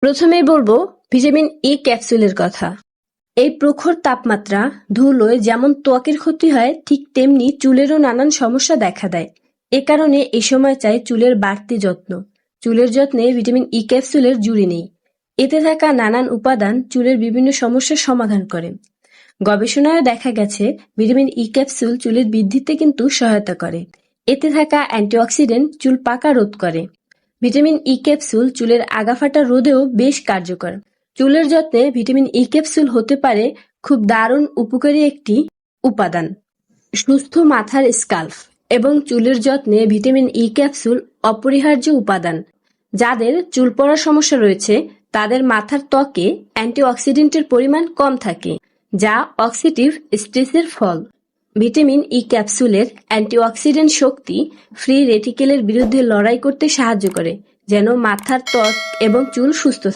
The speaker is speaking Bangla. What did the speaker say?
প্রথমেই বলবো ভিটামিন ই ক্যাপসুলের কথা। এই প্রখর তাপমাত্রা, ধুলোয় যেমন ত্বকের ক্ষতি হয়, ঠিক তেমনি চুলেরও নানান সমস্যা দেখা দেয়। এ কারণে এ সময় চাই চুলের বাড়তি যত্ন। চুলের যত্নে ভিটামিন ই ক্যাপসুলের জুড়ি নেই। এতে থাকা নানান উপাদান চুলের বিভিন্ন সমস্যার সমাধান করে। গবেষণায় দেখা গেছে ভিটামিন ই ক্যাপসুল চুলের বৃদ্ধিতে কিন্তু সহায়তা করে। এতে থাকা অ্যান্টিঅক্সিডেন্ট চুল পাকা রোধ করে। ভিটামিন ই ক্যাপসুল চুলের আগাফাটা রোধেও বেশ কার্যকর। চুলের যত্নে ভিটামিন ই ক্যাপসুল হতে পারে খুব দারুণ উপকারী একটি উপাদান। সুস্থ মাথার স্কাল্প এবং চুলের যত্নে ভিটামিন ই ক্যাপসুল অপরিহার্য উপাদান। যাদের চুল পড়ার সমস্যা রয়েছে তাদের মাথার ত্বকে অ্যান্টিঅক্সিডেন্টের পরিমাণ কম থাকে, যা অক্সিডিভ স্ট্রেসের ফল। ভিটামিন ই ক্যাপসুলের অ্যান্টিঅক্সিডেন্ট শক্তি ফ্রি রেডিকেলের বিরুদ্ধে লড়াই করতে সাহায্য করে, যেন মাথার ত্বক এবং চুল সুস্থ থাকে।